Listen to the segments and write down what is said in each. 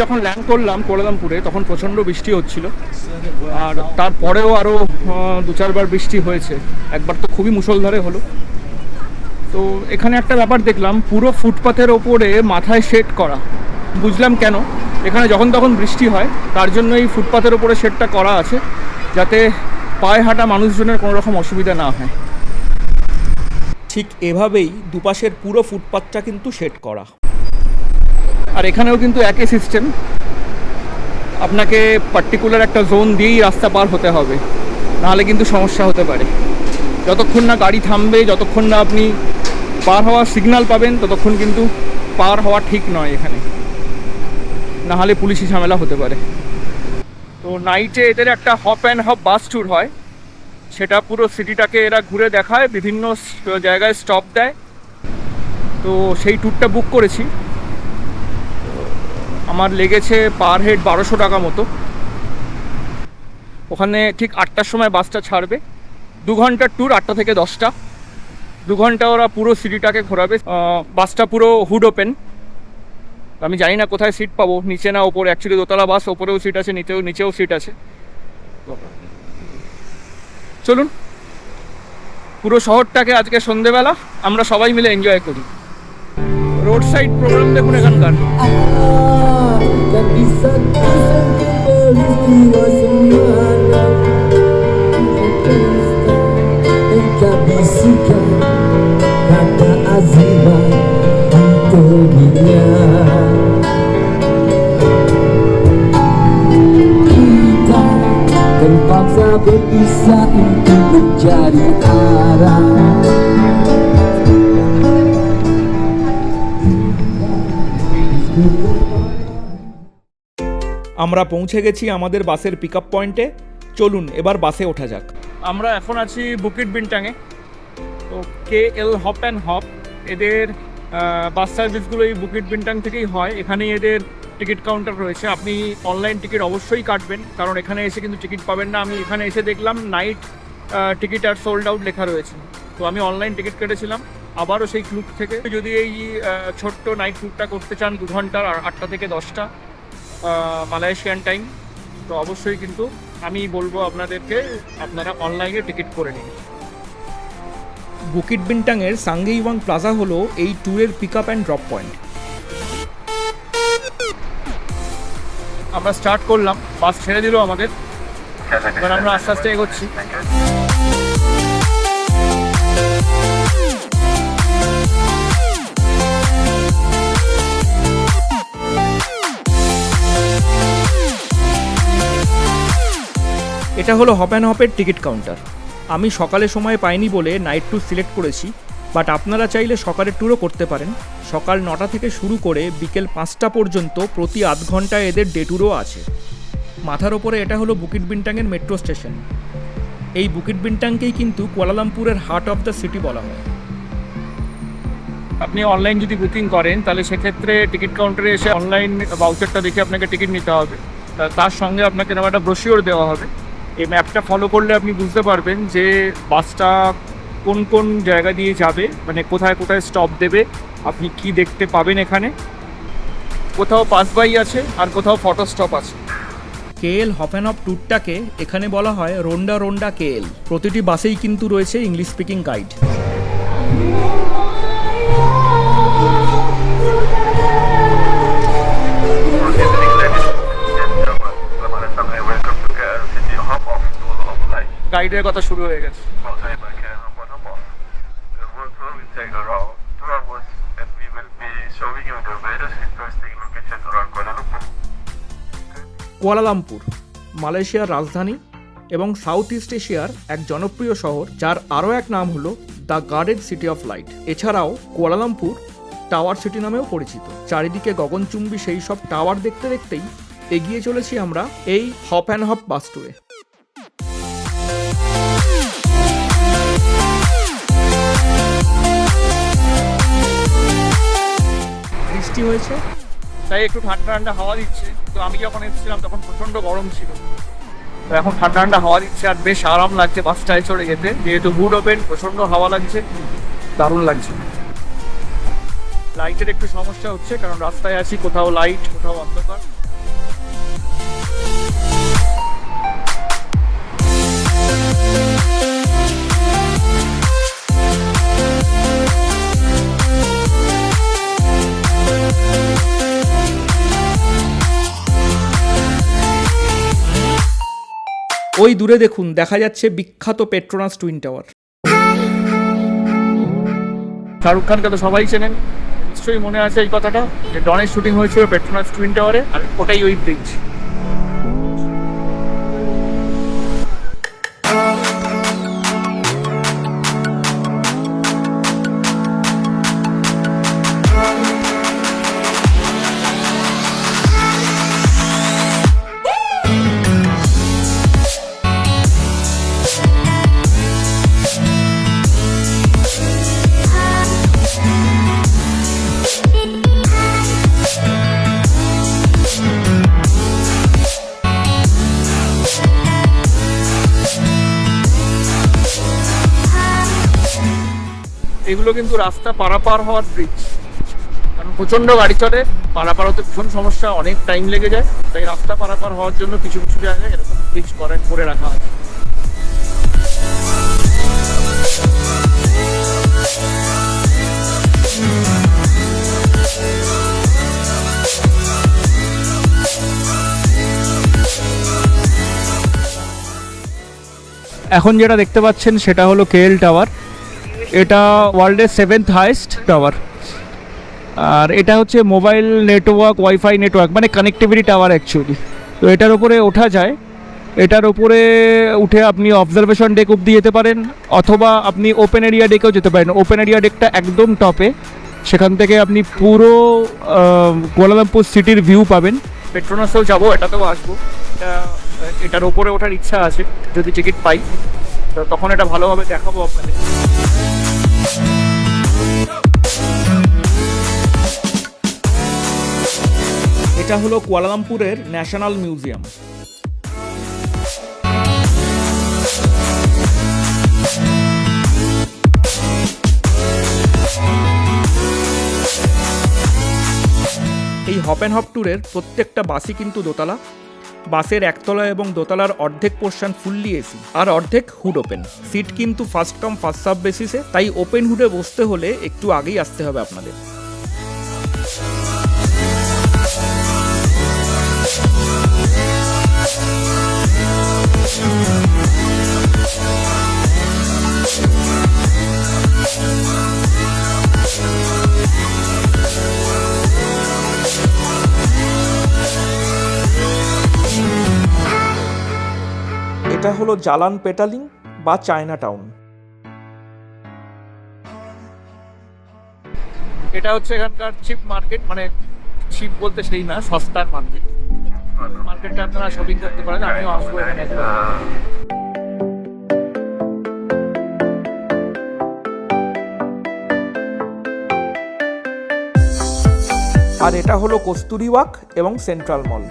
যখন ল্যান্ড করলাম কুয়ালালামপুরে তখন প্রচণ্ড বৃষ্টি হচ্ছিল, আর তারপরেও আরও 2-4 বার বৃষ্টি হয়েছে। একবার তো খুবই মুষলধারে হলো। তো এখানে একটা ব্যাপার দেখলাম, পুরো ফুটপাথের ওপরে মাথায় শেড করা। বুঝলাম কেন। এখানে যখন তখন বৃষ্টি হয়, তার জন্য এই ফুটপাথের ওপরে শেডটা করা আছে, যাতে পায়ে হাঁটা মানুষজনের কোনো রকম অসুবিধা না হয়। ঠিক এভাবেই দুপাশের পুরো ফুটপাথটা কিন্তু শেড করা। আর এখানেও কিন্তু একই সিস্টেম, আপনাকে পার্টিকুলার একটা জোন দিয়েই রাস্তা পার হতে হবে, নাহলে কিন্তু সমস্যা হতে পারে। যতক্ষণ না গাড়ি থামবে, যতক্ষণ না আপনি পার হওয়ার সিগন্যাল পাবেন, ততক্ষণ কিন্তু পার হওয়া ঠিক নয় এখানে, নাহলে পুলিশি ঝামেলা হতে পারে। তো নাইটে এদের একটা hop and hop bus tour হয়, সেটা পুরো সিটিটাকে এরা ঘুরে দেখায়, বিভিন্ন জায়গায় স্টপ দেয়। তো সেই ট্যুরটা বুক করেছি, আমার লেগেছে পার হেড 1200 টাকা মতো। ওখানে ঠিক 8টার সময় বাসটা ছাড়বে, 2 ঘন্টার ট্যুর, 8টা থেকে 10টা, 2 ঘন্টা ওরা পুরো সিটিটাকে ঘোরাবে। বাসটা পুরো হুড ওপেন। আমি জানি না কোথায় সিট পাবো, নিচে না ওপরে। অ্যাকচুয়ালি দোতলা বাস, ওপরেও সিট আছে, নিচেও সিট আছে। চলুন পুরো শহরটাকে আজকে সন্ধেবেলা আমরা সবাই মিলে এনজয় করি। রোড সাইড প্রোগ্রাম দেখুন এখানকার। Terpaksa berpisah untuk mencari arah. আমরা পৌঁছে গেছি আমাদের বাসের পিক আপ পয়েন্টে। চলুন এবার বাসে ওঠা যাক। আমরা এখন আছি বুকিট বিন্টাংয়ে। তো KL হপ অ্যান্ড হপ, এদের বাস সার্ভিসগুলো এই বুকিট বিন্টাং থেকেই হয়। এখানেই এদের টিকিট কাউন্টার রয়েছে। আপনি অনলাইন টিকিট অবশ্যই কাটবেন, কারণ এখানে এসে কিন্তু টিকিট পাবেন না। আমি এখানে এসে দেখলাম night ticket are sold out লেখা রয়েছে। তো আমি অনলাইন টিকিট কেটেছিলাম আবারও সেই ক্লুব থেকে। যদি এই ছোট্ট নাইট ট্যুরটা করতে চান 2 ঘন্টার, 8টা থেকে 10টা মালয়েশিয়ান টাইম, তো অবশ্যই কিন্তু আমি বলবো আপনাদেরকে আপনারা অনলাইনে টিকিট করে নিন। বুকিট বিন্টাংয়ের সাংগেইওয়াং প্লাজা হলো এই ট্যুরের pick up and drop point. আমরা স্টার্ট করলাম, বাস ছেড়ে দিল আমাদের, এবার আমরা আস্তে আস্তে এগোচ্ছি। এটা হলো হপ অ্যান্ড হপের টিকিট কাউন্টার। আমি সকালে সময় পাইনি বলে নাইট ট্যুর সিলেক্ট করেছি, বাট আপনারা চাইলে সকালের ট্যুরও করতে পারেন। সকাল 9টা থেকে শুরু করে বিকেল 5টা পর্যন্ত প্রতি আধ ঘন্টায় এদের ডে ট্যুরও আছে। মাথার ওপরে এটা হলো বুকিট বিন্টাংয়ের মেট্রো স্টেশন। এই বুকিট বিন্টাংকেই কিন্তু কুয়ালালামপুরের হার্ট অফ দ্য সিটি বলা হয়। আপনি অনলাইন যদি বুকিং করেন তাহলে সেক্ষেত্রে টিকিট কাউন্টারে এসে অনলাইন ভাউচারটা দেখে আপনাকে টিকিট নিতে হবে। তার সঙ্গে আপনাকে এরকম একটা ব্রোশিওর দেওয়া হবে। এই ম্যাপটা ফলো করলে আপনি বুঝতে পারবেন যে বাসটা কোন কোন জায়গা দিয়ে যাবে, মানে কোথায় কোথায় স্টপ দেবে, আপনি কি দেখতে পাবেন এখানে। কোথাও পাস বাই আছে আর কোথাও ফটো স্টপ আছে। KL হপ অ্যান্ড হপ ট্যুরটাকে এখানে বলা হয় রোন্ডা রোন্ডা KL। প্রতিটি বাসেই কিন্তু রয়েছে ইংলিশ স্পিকিং গাইড। গাইডের কথা শুরু হয়ে গেছে। কুয়ালালামপুর মালয়েশিয়ার রাজধানী এবং সাউথ ইস্ট এশিয়ার এক জনপ্রিয় শহর, যার আরও এক নাম হলো the garden city of light. এছাড়াও কুয়ালালামপুর টাওয়ার সিটি নামেও পরিচিত। চারিদিকে গগনচুম্বী সেই সব টাওয়ার দেখতে দেখতেই এগিয়ে চলেছি আমরা এই হপ অ্যান্ড হপ বাস ট্যুরে। বৃষ্টি হয়েছে তাই একটু ঠান্ডা ঠান্ডা হাওয়া দিচ্ছে। তো আমি যখন এসেছিলাম তখন প্রচণ্ড গরম ছিল, তো এখন ঠান্ডা ঠান্ডা হাওয়া দিচ্ছে আর বেশ আরাম লাগছে বাসটায় চড়ে যেতে। যেহেতু হুড ওপেন, প্রচণ্ড হাওয়া লাগছে, দারুণ লাগছে। লাইটের একটু সমস্যা হচ্ছে কারণ রাস্তায় আছি, কোথাও লাইট কোথাও অন্ধকার। ওই দূরে দেখুন দেখা যাচ্ছে বিখ্যাত পেট্রোনাস টুইন টাওয়ার। শাহরুখ খানকে তো সবাই চেনেন, নিশ্চয়ই মনে আছে এই কথাটা যে ডনের শুটিং হয়েছিল পেট্রোনাস টুইন টাওয়ারে, আর ওটাই ওই ব্রিজ। এগুলো কিন্তু রাস্তা পারাপার হওয়ার ব্রিজ, কারণ প্রচণ্ড গাড়ি চলে, পারাপার হতে ভীষণ সমস্যা, অনেক টাইম লেগে যায়। তাই রাস্তা পারাপার হওয়ার জন্য কিছু কিছু জায়গায় এরকম ব্রিজ করে রাখা হয়। এখন যেটা দেখতে পাচ্ছেন সেটা হলো কেএল টাওয়ার। এটা ওয়ার্ল্ডের 7th হাইয়েস্ট টাওয়ার, আর এটা হচ্ছে মোবাইল নেটওয়ার্ক, ওয়াইফাই নেটওয়ার্ক, মানে কানেক্টিভিটি টাওয়ার অ্যাকচুয়ালি। তো এটার উপরে ওঠা যায়, এটার উপরে উঠে আপনি অবজারভেশন ডেক অব্দি যেতে পারেন, অথবা আপনি ওপেন এরিয়া ডেকেও যেতে পারেন। ওপেন এরিয়া ডেকটা একদম টপে, সেখান থেকে আপনি পুরো কুয়ালালামপুর সিটির ভিউ পাবেন। পেট্রোনাসেও যাবো, এটাতেও আসবো। এটার ওপরে ওঠার ইচ্ছা আছে, যদি টিকিট পাই তো তখন এটা ভালোভাবে দেখাবো আপনাদের। এটা হলো কুয়ালালামপুরের ন্যাশনাল মিউজিয়াম। এই হপ অ্যান্ড হপ ট্যুরের প্রত্যেকটা বাসই কিন্তু দোতলা। বাসের একতলা এবং দোতলার অর্ধেক পোর্শন ফুললি এসি, আর অর্ধেক হুড ওপেন। সিট কিন্তু ফার্স্ট কাম ফার্স্ট সার্ভ বেসিসে, তাই ওপেন হুডে বসতে হলে একটু আগেই আসতে হবে আপনাদের। এটা হলো জালান পেটালিং বা চায়না টাউন। এটা হচ্ছে এখানকার চিপ মার্কেট, মানে চিপ বলতে সেই না, সস্তার মার্কেট। মার্কেটটা আপনারা শপিং করতে পারেন, আমিও আসবো এখানে। আর এটা হলো কস্তুরি ওয়াক এবং সেন্ট্রাল মল।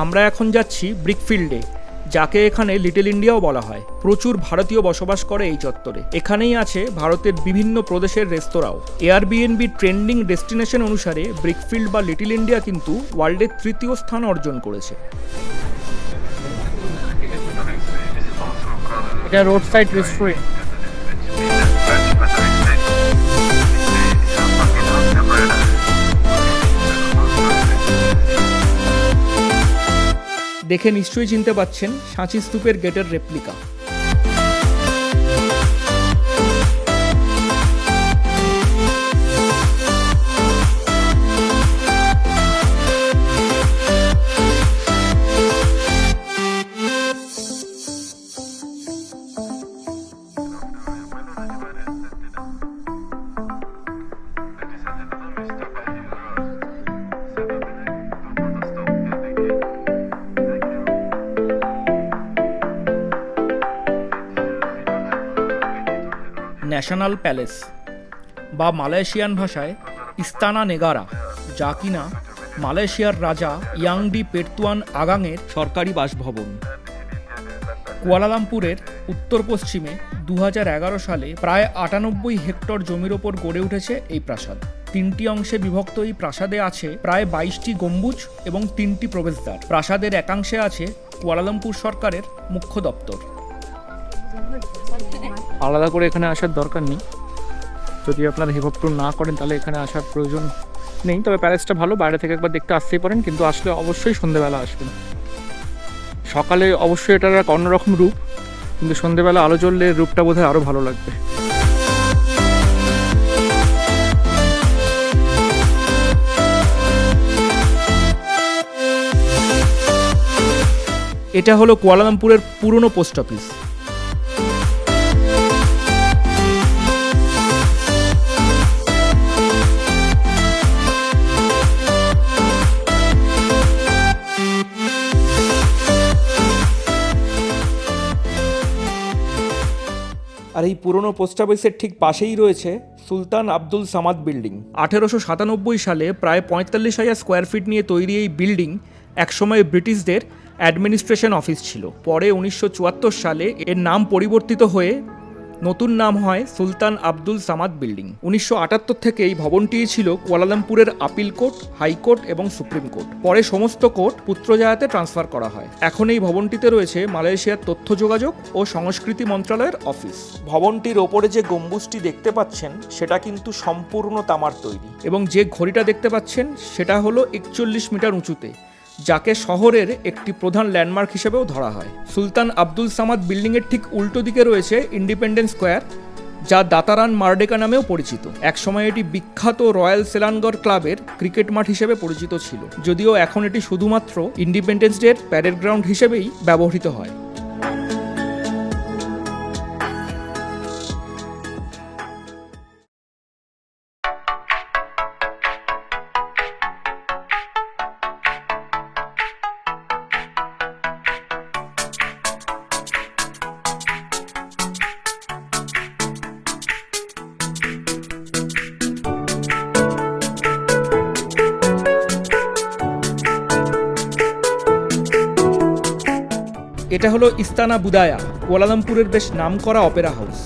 আমরা এখন যাচ্ছি ব্রিকফিল্ডে, যাকে এখানে লিটল ইন্ডিয়াও বলা হয়। প্রচুর ভারতীয় বসবাস করে এই চত্বরে। এখানেই আছে ভারতের বিভিন্ন প্রদেশের রেস্তোরাঁও। এয়ারবিএনবি ট্রেন্ডিং ডেস্টিনেশন অনুসারে ব্রিকফিল্ড বা লিটল ইন্ডিয়া কিন্তু ওয়ার্ল্ডের 3য় স্থান অর্জন করেছে। এটা রোড সাইড রেস্টুরেন্ট। দেখে নিশ্চয়ই চিনতে পাচ্ছেন সাঁচি স্তূপের গেটের রেপ্লিকা। ন্যাশনাল প্যালেস বা মালয়েশিয়ান ভাষায় ইস্তানা নেগারা, যা কিনা মালয়েশিয়ার রাজা ইয়াংডি পেরতুয়ান আগাংয়ের সরকারি বাসভবন। কুয়ালালামপুরের উত্তর পশ্চিমে 2011 সালে প্রায় 98 হেক্টর জমির ওপর গড়ে উঠেছে এই প্রাসাদ। 3টি অংশে বিভক্ত এই প্রাসাদে আছে প্রায় 22টি গম্বুজ এবং 3টি প্রবেশদ্বার। প্রাসাদের একাংশে আছে কুয়ালালামপুর সরকারের মুখ্য দপ্তর। আলাদা করে এখানে আসার দরকার নেই। যদি আপনারা হিপ হপ ট্যুর না করেন তাহলে এখানে আসার প্রয়োজন নেই। তবে প্যালেসটা ভালো, বাইরে থেকে একবার দেখতে আসতেই পারেন, কিন্তু আসলে অবশ্যই সন্ধ্যেবেলা আসবেন। সকালে অবশ্যই এটার এক অন্যরকম রূপ, কিন্তু সন্ধ্যেবেলা আলো জ্বললে রূপটা বোধহয় আরও ভালো লাগবে। এটা হলো কুয়ালালামপুরের পুরনো পোস্ট অফিস। আর এই পুরনো পোস্ট অফিসের ঠিক পাশেই রয়েছে সুলতান আব্দুল সামাদ বিল্ডিং। 1897 সালে প্রায় 45,000 স্কোয়ার ফিট নিয়ে তৈরি এই বিল্ডিং একসময় ব্রিটিশদের অ্যাডমিনিস্ট্রেশন অফিস ছিল। পরে 1974 সালে এর নাম পরিবর্তিত হয়ে নতুন নাম হয় সুলতান আব্দুল সামাদ বিল্ডিং। 1978 থেকে এই ভবনটি ছিল কুয়ালালামপুরের আপিল কোর্ট, হাইকোর্ট এবং সুপ্রিম কোর্ট। পরে সমস্ত কোর্ট পুত্রজায়াতে ট্রান্সফার করা হয়। এখন এই ভবনটিতে রয়েছে মালয়েশিয়ার তথ্য যোগাযোগ ও সংস্কৃতি মন্ত্রণালয়ের অফিস। ভবনটির ওপরে যে গম্বুজটি দেখতে পাচ্ছেন সেটা কিন্তু সম্পূর্ণ তামার তৈরি, এবং যে ঘড়িটা দেখতে পাচ্ছেন সেটা হলো 41 মিটার উঁচুতে, যাকে শহরের একটি প্রধান ল্যান্ডমার্ক হিসেবেও ধরা হয়। সুলতান আব্দুল সামাদ বিল্ডিংয়ের ঠিক উল্টো দিকে রয়েছে ইন্ডিপেন্ডেন্স স্কোয়ার, যা দাতারান মার্ডেকা নামেও পরিচিত। একসময় এটি বিখ্যাত রয়্যাল সেলানগড় ক্লাবের ক্রিকেট মাঠ হিসেবে পরিচিত ছিল, যদিও এখন এটি শুধুমাত্র ইন্ডিপেন্ডেন্স ডের প্যারেড গ্রাউন্ড হিসেবেই ব্যবহৃত হয়। এটা হলো ইস্তানা বুদায়া, কুয়ালালামপুরের বেশ নামকরা অপেরা হাউস।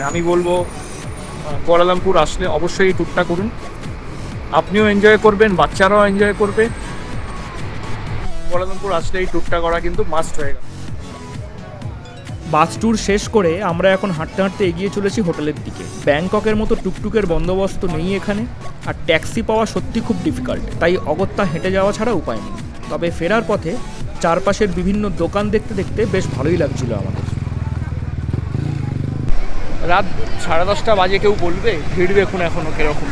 আমি বলবো কুয়ালালামপুর আসলে অবশ্যই এই ট্যুরটা করুন। আপনিও এনজয় করবেন, বাচ্চারাও এনজয় করবে। কুয়ালালামপুর আসলে এই ট্যুরটা করা কিন্তু মাস্ট হয়ে গেল। বাস ট্যুর শেষ করে আমরা এখন হাঁটতে হাঁটতে এগিয়ে চলেছি হোটেলের দিকে। ব্যাংককের মতো টুকটুকের বন্দোবস্ত নেই এখানে, আর ট্যাক্সি পাওয়া সত্যি খুব ডিফিকাল্ট, তাই অগত্যা হেঁটে যাওয়া ছাড়া উপায় নেই। তবে ফেরার পথে চারপাশের বিভিন্ন দোকান দেখতে দেখতে বেশ ভালোই লাগছিল আমাদের। রাত 10:30 বাজে, কেউ বলবে ভিড় দেখুন এখনো কিরকম।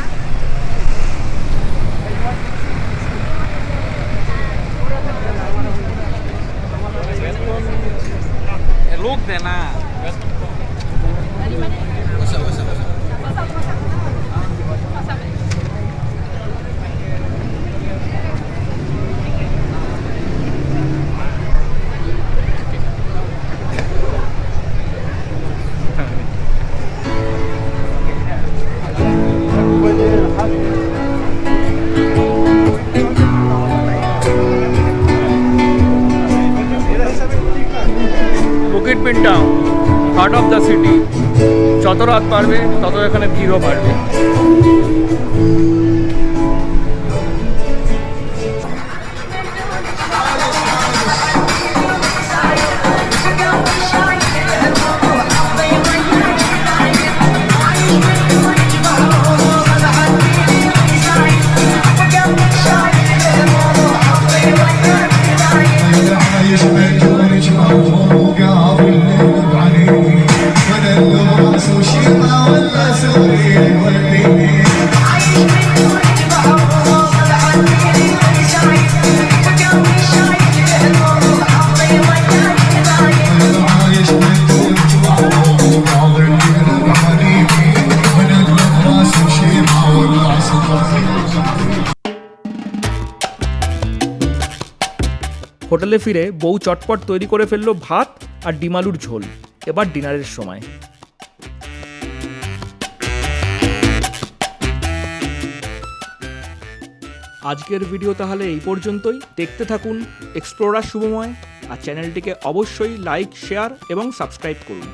লোক দে না। Bukit Bintang, heart of the city. যত রাত বাড়বে তত এখানে ভিড়ও বাড়বে। হোটেলে ফিরে বউ চটপট তৈরি করে ফেললো ভাত আর ডিম আলুর ঝোল। এবার ডিনারের সময়। আজকের ভিডিও তাহলে এই পর্যন্তই। দেখতে থাকুন এক্সপ্লোরার শুভময়, আর চ্যানেলটিকে অবশ্যই লাইক, শেয়ার এবং সাবস্ক্রাইব করুন।